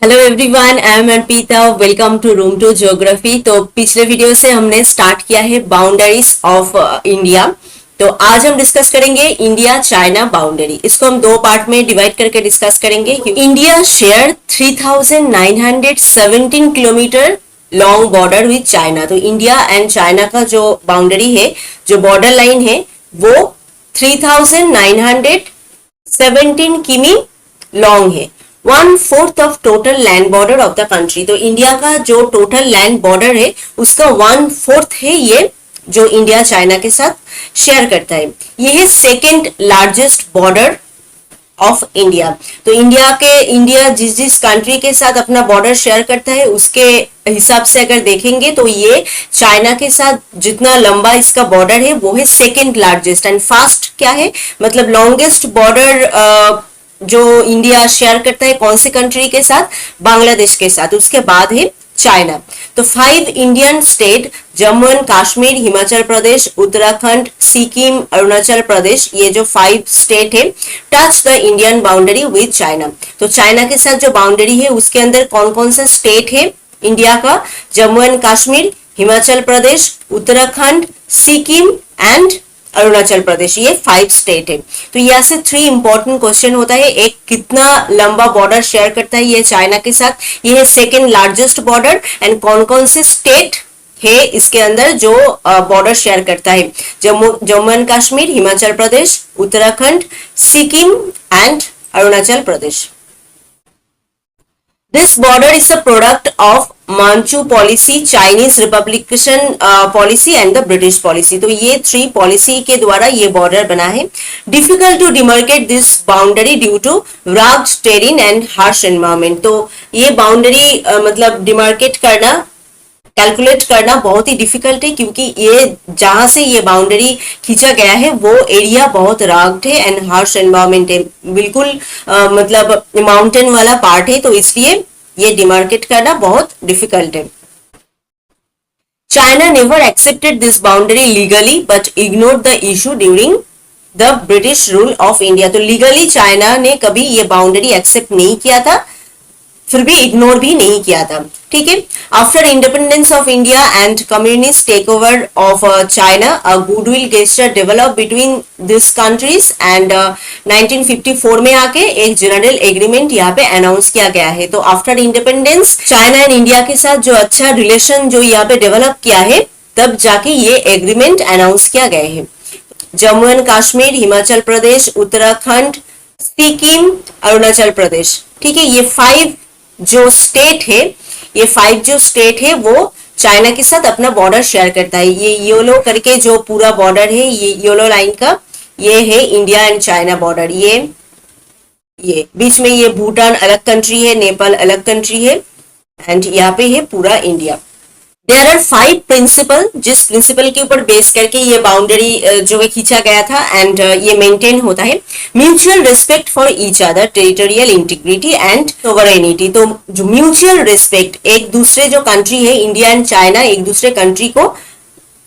Hello everyone, I am Arpita. Welcome to room to geography. तो पिछले video से हमने स्टार्ट किया है बाउंड्रीज ऑफ इंडिया। तो आज हम डिस्कस करेंगे इंडिया चाइना बाउंड्री। इसको हम दो पार्ट में डिवाइड करके डिस्कस करेंगे। India share 3917 kilometre long border with China. तो इंडिया एंड चाइना का जो बाउंड्री है, जो बॉर्डर लाइन है, वो 3917 किमी लॉन्ग है। 1/4 of total land border of the country. तो इंडिया का जो टोटल लैंड बॉर्डर है उसका 1/4 है ये, जो इंडिया चाइना के साथ शेयर करता है। ये है second largest border of India. तो इंडिया जिस जिस कंट्री के साथ अपना बॉर्डर शेयर करता है उसके हिसाब से अगर देखेंगे तो ये चाइना के साथ जितना लंबा इसका बॉर्डर है वो है सेकेंड लार्जेस्ट। एंड फास्ट क्या है, मतलब लॉन्गेस्ट बॉर्डर जो इंडिया शेयर करता है कौन से कंट्री के साथ? बांग्लादेश के साथ। उसके बाद है चाइना। तो 5 Indian state, Jammu and Kashmir, Himachal Pradesh, Uttarakhand, Sikkim, Arunachal Pradesh, ये जो 5 स्टेट है, touch the Indian boundary with China. तो चाइना के साथ जो बाउंड्री है उसके अंदर कौन कौन सा स्टेट है इंडिया का? Jammu and Kashmir, Himachal Pradesh, Uttarakhand, Sikkim and Arunachal Pradesh. ये 5 स्टेट है। तो यहाँ से 3 इंपॉर्टेंट क्वेश्चन होता है। एक, कितना लंबा बॉर्डर शेयर करता है ये चाइना के साथ? ये है सेकेंड लार्जेस्ट बॉर्डर। एंड कौन कौन से स्टेट है इसके अंदर जो बॉर्डर शेयर करता है? Jammu and Kashmir, Himachal Pradesh, Uttarakhand, Sikkim and Arunachal Pradesh. This border is a product of Manchu policy, Chinese Republication policy and the British policy। तो ये 3 पॉलिसी के द्वारा ये बॉर्डर बना है। Difficult to demarcate this boundary due to rugged terrain and harsh environment। तो ये boundary मतलब डिमार्केट करना, कैलकुलेट करना बहुत ही डिफिकल्ट है, क्योंकि ये जहां से ये बाउंड्री खींचा गया है वो एरिया बहुत राग्ड है एंड हार्श एनवायरमेंट है, बिल्कुल मतलब माउंटेन वाला पार्ट है। तो इसलिए ये डिमार्केट करना बहुत डिफिकल्ट है। China never accepted this boundary legally but ignored the issue during the British rule of India. तो लीगली चाइना ने कभी ये बाउंड्री एक्सेप्ट नहीं किया था, फिर भी इग्नोर भी नहीं किया था। ठीक है। After independence of India and communist take over of China, a goodwill gesture develop between this countries and 1954 में आके एक जनरल एग्रीमेंट यहाँ पे अनाउंस किया गया है। तो after independence China and India के साथ जो अच्छा रिलेशन जो यहाँ पे डेवलप किया है, तब जाके ये एग्रीमेंट अनाउंस किया गया है। जम्मू एंड कश्मीर, हिमाचल प्रदेश, उत्तराखंड, सिक्किम, अरुणाचल प्रदेश। ठीक है। ये 5 जो स्टेट है, ये 5 जो स्टेट है वो चाइना के साथ अपना बॉर्डर शेयर करता है। ये येलो करके जो पूरा बॉर्डर है, ये येलो लाइन का, ये है इंडिया एंड चाइना बॉर्डर। ये बीच में ये भूटान अलग कंट्री है, नेपाल अलग कंट्री है एंड यहाँ पे है पूरा इंडिया। देयर आर 5 प्रिंसिपल, जिस प्रिंसिपल के ऊपर बेस करके ये बाउंड्री जो है खींचा गया था एंड ये मेंटेन होता है। Mutual respect for each other, territorial integrity and sovereignty. तो जो म्यूचुअल रिस्पेक्ट, एक दूसरे जो कंट्री है इंडिया एंड चाइना एक दूसरे कंट्री को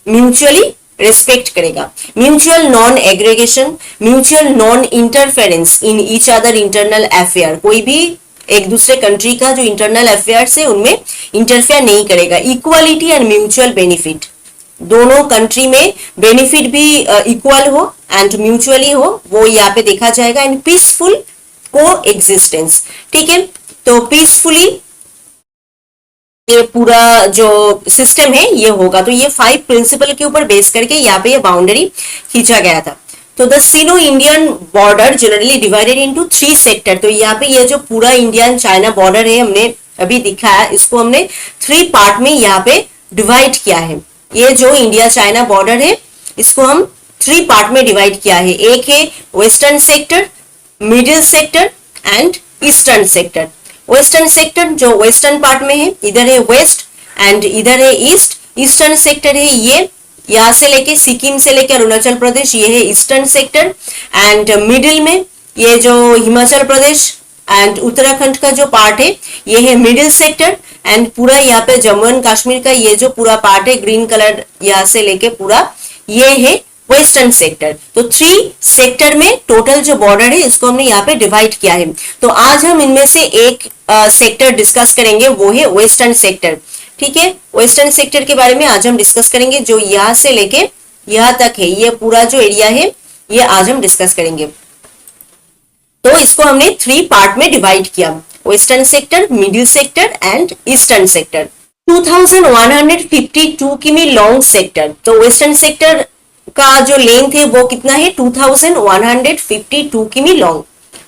म्यूचुअली रिस्पेक्ट करेगा। Mutual non aggregation, mutual non interference in each other internal affair. कोई भी एक दूसरे कंट्री का जो इंटरनल अफेयर्स है उनमें इंटरफेयर नहीं करेगा। इक्वालिटी एंड म्यूचुअल बेनिफिट, दोनों कंट्री में बेनिफिट भी इक्वल हो एंड म्यूचुअली हो, वो यहाँ पे देखा जाएगा। एंड पीसफुल को एग्जिस्टेंस। ठीक है। तो पीसफुली ये पूरा जो सिस्टम है ये होगा। तो ये 5 प्रिंसिपल के ऊपर बेस करके यहाँ पे ये बाउंड्री खींचा गया था। तो the synonym Indian border generally divided into 3 sector. तो यहाँ पे ये जो पूरा इंडिया एंड चाइना बॉर्डर है हमने अभी दिखाया, इसको हमने 3 पार्ट में यहाँ पे डिवाइड किया है। ये जो इंडिया चाइना बॉर्डर है इसको हम 3 पार्ट में डिवाइड किया है। एक है western sector, middle sector and eastern sector. Western sector जो वेस्टर्न पार्ट में है, इधर है वेस्ट एंड इधर है ईस्ट। ईस्टर्न सेक्टर है ये, यहाँ से लेके सिक्किम से लेके अरुणाचल प्रदेश, ये है ईस्टर्न सेक्टर। एंड मिडिल में ये जो हिमाचल प्रदेश एंड उत्तराखंड का जो पार्ट है ये है मिडिल सेक्टर। एंड पूरा यहाँ पे जम्मू एंड कश्मीर का ये जो पूरा पार्ट है ग्रीन कलर यहाँ से लेके पूरा, ये है वेस्टर्न सेक्टर। तो 3 सेक्टर में टोटल जो बॉर्डर है इसको हमने यहाँ पे डिवाइड किया है। तो आज हम इनमें से एक सेक्टर डिस्कस करेंगे, वो है वेस्टर्न सेक्टर। ठीक है, वेस्टर्न सेक्टर के बारे में आज हम डिस्कस करेंगे, जो यहाँ से लेके यहाँ तक है, ये पूरा जो एरिया है ये आज हम डिस्कस करेंगे। तो इसको हमने 3 पार्ट में डिवाइड किया, western sector, middle sector and eastern sector. 2152 किमी लॉन्ग सेक्टर। तो वेस्टर्न सेक्टर का जो लेंथ है वो कितना है, 2152 किमी लॉन्ग।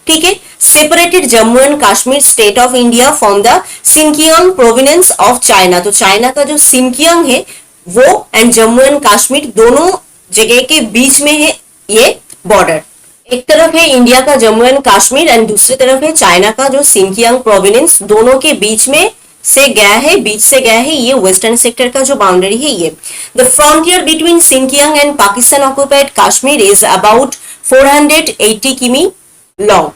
ठीक है, separated Jammu and Kashmir state of India from the Sinkiang provenance of China. तो चाइना का जो सिंकियांग है वो एंड जम्मू एंड कश्मीर दोनों जगह के बीच में है ये बॉर्डर। एक तरफ है इंडिया का जम्मू एंड कश्मीर एंड दूसरी तरफ है चाइना का जो सिंकियांग प्रोविनेंस, दोनों के बीच में से गया है, बीच से गया है ये वेस्टर्न सेक्टर का जो बाउंड्री है ये। The frontier between Sinkiang and Pakistan occupied Kashmir is about 480 किमी लॉन्ग।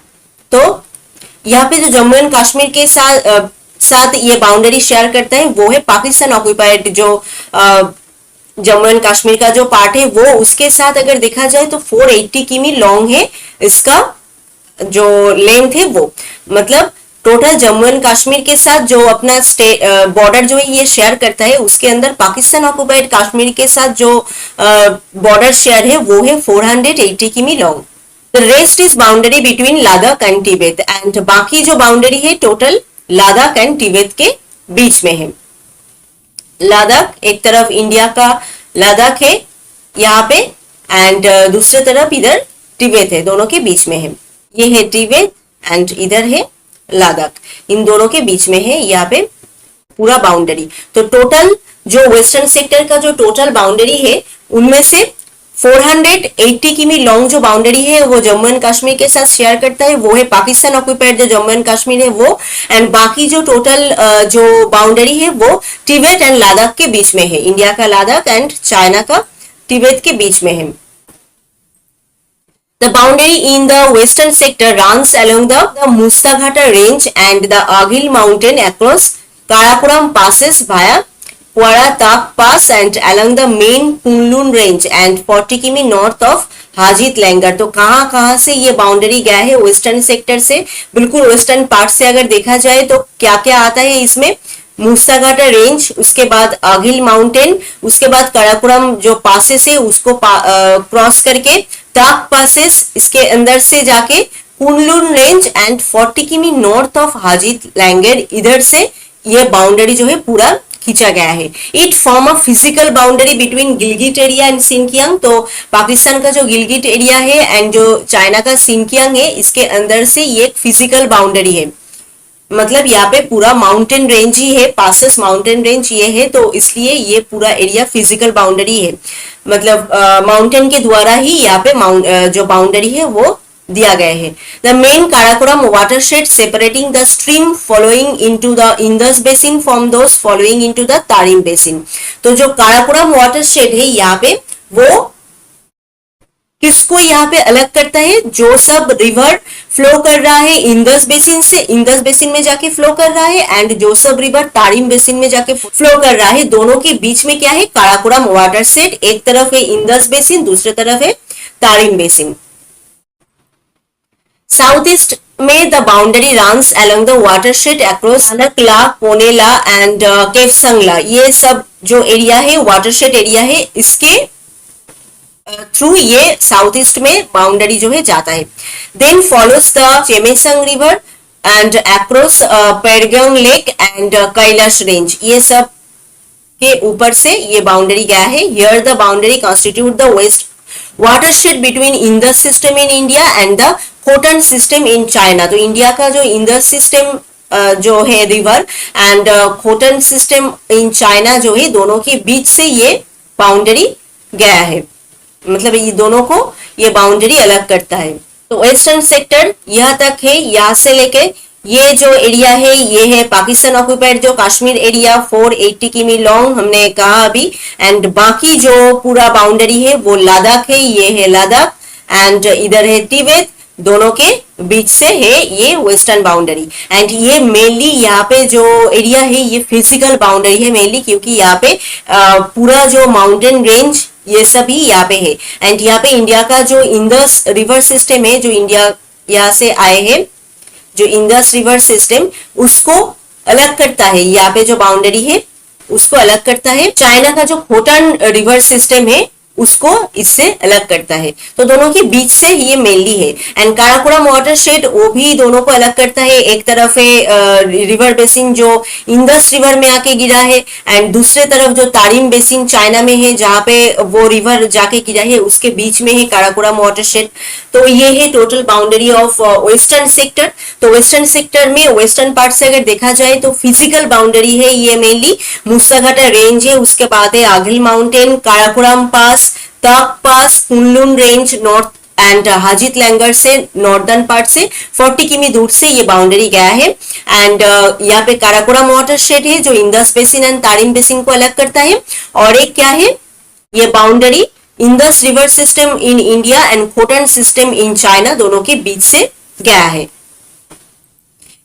तो यहाँ पे जो जम्मू एंड कश्मीर के साथ ये बाउंड्री शेयर करता है वो है पाकिस्तान ऑक्युपाइड जो जम्मू एंड कश्मीर का जो पार्ट है वो, उसके साथ अगर देखा जाए तो 480 किमी लॉन्ग है इसका जो लेंथ है वो। मतलब टोटल जम्मू एंड कश्मीर के साथ जो अपना बॉर्डर जो है ये शेयर करता है, उसके अंदर पाकिस्तान ऑक्युपाइड कश्मीर के साथ जो बॉर्डर शेयर है वो है 480 किमी long. The rest is boundary between Ladakh and Tibet and बाकी जो बाउंड्री है टोटल लद्दाख एंड तिब्बत के बीच में है। लद्दाख एक तरफ इंडिया का लद्दाख है यहाँ पे एंड दूसरे तरफ इधर तिब्बत है, दोनों के बीच में है। ये है तिब्बत एंड इधर है लद्दाख, इन दोनों के बीच में है यहाँ पे पूरा बाउंड्री। तो टोटल जो वेस्टर्न सेक्टर का जो टोटल बाउंड्री है उनमें से 480 किमी लॉन्ग जो बाउंड्री है वो जम्मू एंड कश्मीर के साथ शेयर करता है, वो है पाकिस्तान ऑक्युपाइड जो जम्मू एंड कश्मीर है वो। एंड बाकी जो टोटल जो बाउंड्री है वो तिब्बत एंड लद्दाख के बीच में है, इंडिया का लद्दाख एंड चाइना का तिब्बत के बीच में है। The boundary in the western sector runs along the Mustaghata range and the Agil mountain across Karakoram passes via Kwara Tak Pass and along the main Kunlun range and 40 किमी north of हाजित Langer. तो कहाँ से ये boundary गया है western sector से, बिल्कुल western part से अगर देखा जाए तो क्या क्या आता है इसमें, मुस्ताघाटा रेंज, उसके बाद आगिल माउंटेन, उसके बाद काराकोरम जो पासेस है उसको क्रॉस करके ताक पासेस, इसके अंदर से जाके कुनलुन रेंज एंड 40 किमी नॉर्थ ऑफ हाजित लैंगर, इधर से ये बाउंड्री जो है पूरा खींचा गया है। It form a physical boundary between Gilgit area and Sinkiang. तो पाकिस्तान का जो गिलगिट एरिया है एंड जो चाइना का सिंकियांग है, इसके अंदर से ये एक फिजिकल बाउंड्री है। मतलब यहाँ पे पूरा माउंटेन रेंज ही है, पासेस माउंटेन रेंज ये है, तो इसलिए ये पूरा एरिया फिजिकल बाउंड्री है। मतलब माउंटेन के द्वारा ही यहाँ पे जो बाउंड्री है वो दिया गया है। The main Karakoram watershed separating the stream following into the Indus basin from those following into the Tarim basin. तो जो काराकोरम वाटरशेड है यहाँ पे वो किसको यहाँ पे अलग करता है, जो सब रिवर फ्लो कर रहा है इंडस बेसिन से, इंडस बेसिन में जाके फ्लो कर रहा है, एंड जो सब रिवर तारिम बेसिन में जाके फ्लो कर रहा है, दोनों के बीच में क्या है, काराकोरम वाटरशेड। एक तरफ है इंडस बेसिन, दूसरे तरफ है तारिम बेसिन। साउथ ईस्ट में the boundary runs along the watershed across Nakla, Ponela and Kefsangla. ये सब जो एरिया है वाटरशेड एरिया है, इसके थ्रू ये साउथ ईस्ट में बाउंड्री जो है जाता है। Then follows the Chemesang river and across Pedgong lake and Kailash range. ये सब के ऊपर से ये बाउंड्री गया है। Here the boundary constitute the west watershed between Indus system in India and the Khotan system in China. तो इंडिया का जो इंडस सिस्टम जो है river and Khotan system in China जो है, दोनों के बीच से ये बाउंड्री गया है। मतलब ये दोनों को ये बाउंड्री अलग करता है। तो वेस्टर्न सेक्टर यहाँ तक है, यहाँ से लेके ये जो एरिया है ये है पाकिस्तान ऑक्युपाइड जो कश्मीर एरिया 480 किमी लॉन्ग हमने कहा अभी, एंड बाकी जो पूरा बाउंड्री है वो लद्दाख है, ये है लद्दाख एंड इधर है तिब्बत, दोनों के बीच से है ये वेस्टर्न बाउंड्री। एंड ये मेनली यहाँ पे जो एरिया है ये फिजिकल बाउंड्री है मेनली, क्योंकि यहाँ पे पूरा जो माउंटेन रेंज ये सभी यहाँ पे है। एंड यहाँ पे इंडिया का जो इंडस रिवर सिस्टम है, जो इंडिया यहाँ से आए हैं, जो इंडस रिवर सिस्टम उसको अलग करता है, यहाँ पे जो बाउंड्री है उसको अलग करता है। चाइना का जो खोटन रिवर सिस्टम है उसको इससे अलग करता है। तो दोनों के बीच से ये मेनली है। एंड काराकोरम वाटरशेड वो भी दोनों को अलग करता है। एक तरफ है रिवर बेसिन जो इंडस रिवर में आके गिरा है, एंड दूसरे तरफ जो तारिम बेसिन चाइना में है जहाँ पे वो रिवर जाके गिरा है, उसके बीच में है काराकोरम वाटरशेड। तो ये है total boundary of western sector. तो वेस्टर्न सेक्टर में वेस्टर्न पार्ट से अगर देखा जाए तो फिजिकल बाउंड्री है ये मेनली मुसाघाटा रेंज है, उसके बाद है आगिल माउंटेन, काराकोरम पास, तक pass, Kunlun range north and Haji Langar से नॉर्दर्न पार्ट से 40 किमी दूर से ये बाउंड्री गया है। एंड यहाँ पे काराकोरम वाटरशेड है जो Indus basin and Tarim basin को अलग करता है। और एक क्या है, ये boundary Indus river system in India and Khotan system in China दोनों के बीच से गया है।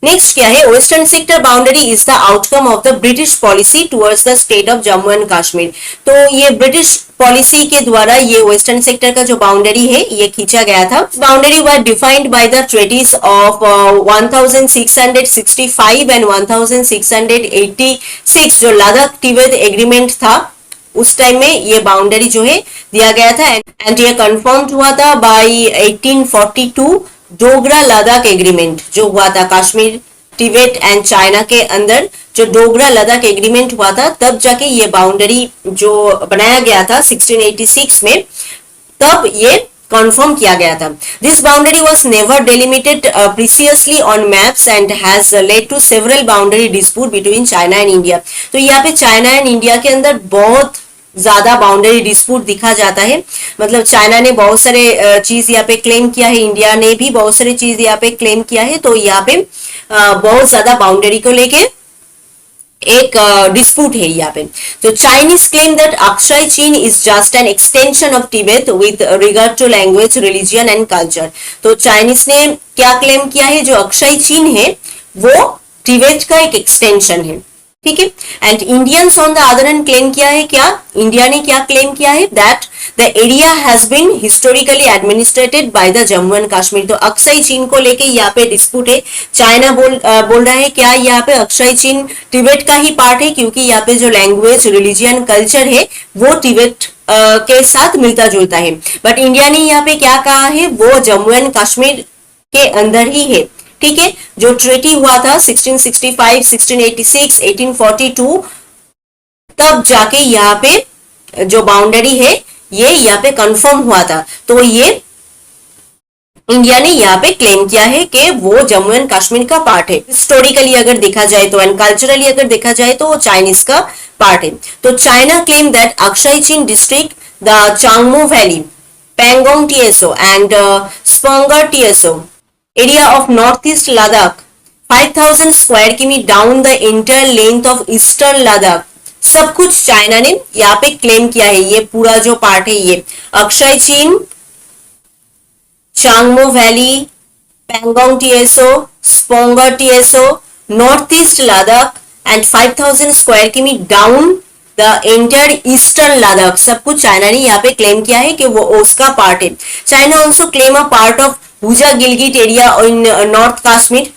नेक्स्ट क्या है, western sector boundary is the outcome of the British policy towards the state of Jammu and Kashmir. तो ये ब्रिटिश पॉलिसी के द्वारा ये वेस्टर्न सेक्टर का जो बाउंड्री है ये खींचा गया था। Boundary was defined by the treaties of 1665 and 1686 जो लद्दाख तिब्बत एग्रीमेंट था उस टाइम में ये बाउंड्री जो है दिया गया था। एंड ये कंफर्म हुआ था बाय 1842 डोगरा लद्दाख एग्रीमेंट जो हुआ था कश्मीर, तिब्बत एंड चाइना के अंदर जो डोगरा लद्दाख एग्रीमेंट हुआ था, तब जाके ये बाउंड्री जो बनाया गया था 1686 में, तब ये कंफर्म किया गया था। This boundary was never delimited precisely on maps and has led to several boundary dispute between China and India. तो यहाँ पे चाइना एंड इंडिया के अंदर बहुत ज्यादा बाउंड्री डिस्प्यूट दिखा जाता है। मतलब चाइना ने बहुत सारे चीज यहाँ पे क्लेम किया है, इंडिया ने भी बहुत सारी चीज यहाँ पे क्लेम किया है। तो यहाँ पे बहुत ज्यादा बाउंड्री को लेके एक डिस्प्यूट है यहाँ पे। तो Chinese claim that Aksai Chin is just an extension of Tibet with regard to language, religion and culture. तो चाइनीज ने क्या क्लेम किया है, जो अक्षय चीन है वो तिब्बत का एक एक्सटेंशन है, ठीक है। And Indians on the other hand claim किया है, क्या इंडिया ने क्या क्लेम किया है, that the area has been historically administered by the Jammu and Kashmir. तो अक्षय चीन को लेके यहाँ पे डिस्प्यूट है। चाइना बोल रहा है क्या यहाँ पे अक्षय चीन तिब्बत का ही पार्ट है, क्योंकि यहाँ पे जो लैंग्वेज, रिलीजियन, कल्चर है वो तिब्बत के साथ मिलता जुलता है। बट इंडिया ने यहाँ पे क्या कहा है, वो जम्मू एंड कश्मीर के अंदर ही है, ठीक है। जो ट्रीटी हुआ था 1665, 1686, 1842, तब जाके यहाँ पे जो बाउंड्री है ये यहाँ पे कंफर्म हुआ था। तो ये इंडिया ने यहाँ पे क्लेम किया है कि वो जम्मू एंड कश्मीर का पार्ट है। हिस्टोरिकली अगर देखा जाए तो एंड कल्चरली अगर देखा जाए तो वो चाइनीज का पार्ट है। तो China claim that Aksai Chin district, the Changmo valley, Pangong TSO and Spanggur TSO area of northeast Ladakh 5000 square किमी down the entire length of eastern Ladakh, सब कुछ चाइना ने यहाँ पे क्लेम किया है। ये पूरा जो पार्ट है ये Aksai Chin, Changmo valley, Pangong TSO, Spanggur TSO, north east Ladakh and 5000 square किमी down the entire eastern Ladakh, सब कुछ चाइना ने यहाँ पे क्लेम किया है कि वो उसका पार्ट है। China also claim a part of हुजा Gilgit area in north Kashmir,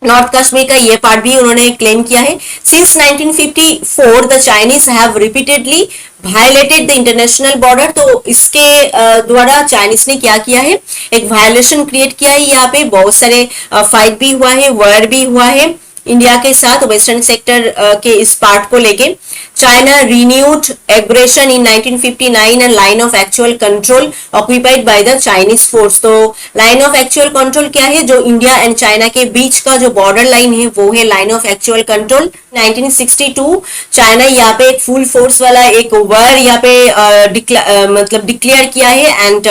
north Kashmir का ये पार्ट भी उन्होंने क्लेम किया है। Since 1954 the Chinese have repeatedly violated the international border. तो इसके द्वारा चाइनीज ने क्या किया है, एक वायलेशन क्रिएट किया है। यहाँ पे बहुत सारे फाइट भी हुआ है, वॉर भी हुआ है इंडिया के साथ वेस्टर्न सेक्टर के इस पार्ट को लेके। China renewed aggression in 1959 and line of actual control occupied by the Chinese force. तो लाइन ऑफ एक्चुअल कंट्रोल क्या है, जो इंडिया एंड चाइना के बीच का जो बॉर्डर लाइन है वो है line of actual control. 1962 China यहाँ पे एक फुल फोर्स वाला एक वॉर यहाँ पे मतलब डिक्लेयर किया है एंड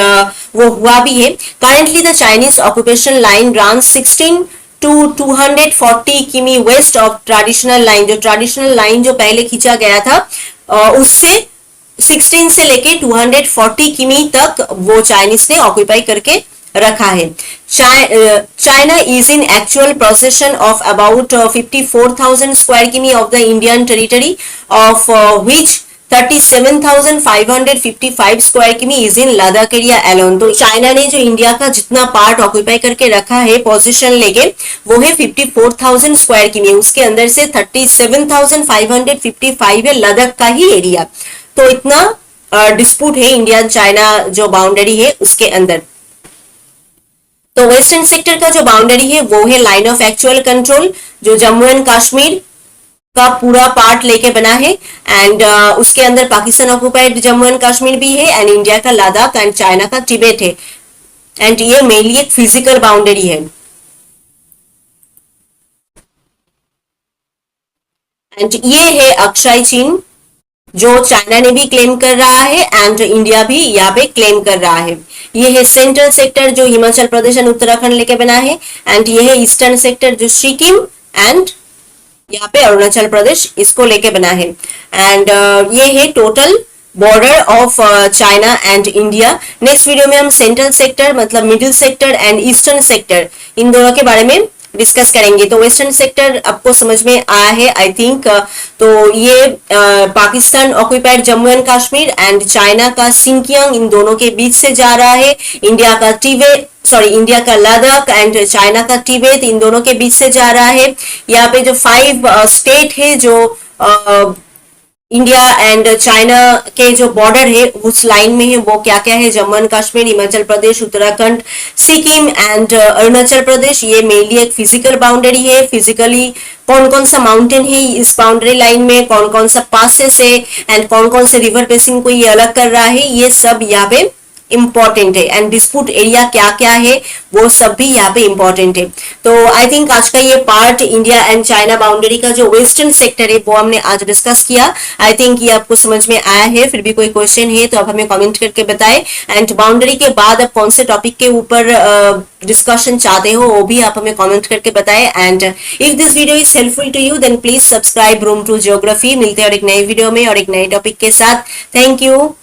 वो हुआ भी है। Currently the Chinese occupation line run 16 to 240 किमी वेस्ट ऑफ ट्रेडिशनल लाइन। जो ट्रेडिशनल लाइन जो पहले खींचा गया था उससे 16 से लेके 240 किमी तक वो चाइनीज ने ऑक्यूपाई करके रखा है। China is in actual possession of about 54,000 square km of the Indian territory, of which 37,555 square km is in Ladakh area alone. तो चाइना ने जो इंडिया का जितना पार्ट ऑक्यूपाई करके रखा है पोजीशन लेके, वो है 54,000 स्क्वायर किमी। उसके अंदर से 37,555 है लद्दाख का ही एरिया। तो इतना डिस्प्यूट है इंडिया चाइना जो बाउंड्री है उसके अंदर। तो वेस्टर्न सेक्टर का जो बाउंड्री है वो है लाइन ऑफ एक्चुअल कंट्रोल, जो जम्मू एंड कश्मीर का पूरा पार्ट लेके बना है। एंड उसके अंदर पाकिस्तान ऑक्युपाइड जम्मू एंड कश्मीर भी है, एंड इंडिया का लद्दाख एंड चाइना का तिब्बत है। एंड ये मेनली एक फिजिकल बाउंड्री है। एंड ये है अक्षय चिन्ह, जो चाइना ने भी क्लेम कर रहा है एंड इंडिया भी यहाँ पे क्लेम कर रहा है। ये है सेंट्रल सेक्टर जो हिमाचल प्रदेश एंड उत्तराखंड लेके बना है। एंड ये है ईस्टर्न सेक्टर जो सिक्किम एंड यहाँ पे अरुणाचल प्रदेश इसको लेके बना है। एंड ये है total border of China and India. Next video में हम सेंट्रल सेक्टर मतलब middle sector and eastern sector in दोनों के बारे में डिस्कस करेंगे। तो वेस्टर्न सेक्टर आपको समझ में आया है आई थिंक। तो ये Pakistan occupied Jammu and Kashmir and China का सिंकियांग इन दोनों के बीच से जा रहा है। इंडिया का लद्दाख एंड चाइना का तिब्बत इन दोनों के बीच से जा रहा है। यहाँ पे जो 5 स्टेट है जो इंडिया एंड चाइना के जो बॉर्डर है उस लाइन में है, वो क्या क्या है, जम्मू एंड कश्मीर, हिमाचल प्रदेश, उत्तराखंड, सिक्किम एंड अरुणाचल प्रदेश। ये मेनली एक फिजिकल बाउंड्री है। फिजिकली कौन कौन सा माउंटेन है इस बाउंड्री लाइन में, कौन कौन सा पासेस है एंड कौन कौन से रिवर बेसिन को ये अलग कर रहा है, ये सब यहाँ पे इंपॉर्टेंट है। एंड डिस्प्यूट एरिया क्या क्या है वो सब भी यहाँ पे इंपॉर्टेंट है। तो आई थिंक आज का ये part India and China boundary का जो वेस्टर्न सेक्टर है वो हमने आज डिस्कस किया। आई थिंक ये आपको समझ में आया है। फिर भी कोई क्वेश्चन है तो आप हमें कमेंट करके बताएं। एंड बाउंड्री के बाद आप कौन से टॉपिक के ऊपर डिस्कशन चाहते हो वो भी आप हमें कमेंट करके बताएं। And if this video is helpful to you then please subscribe room to geography. मिलते हैं और एक नए वीडियो में और एक नए टॉपिक के साथ। Thank you.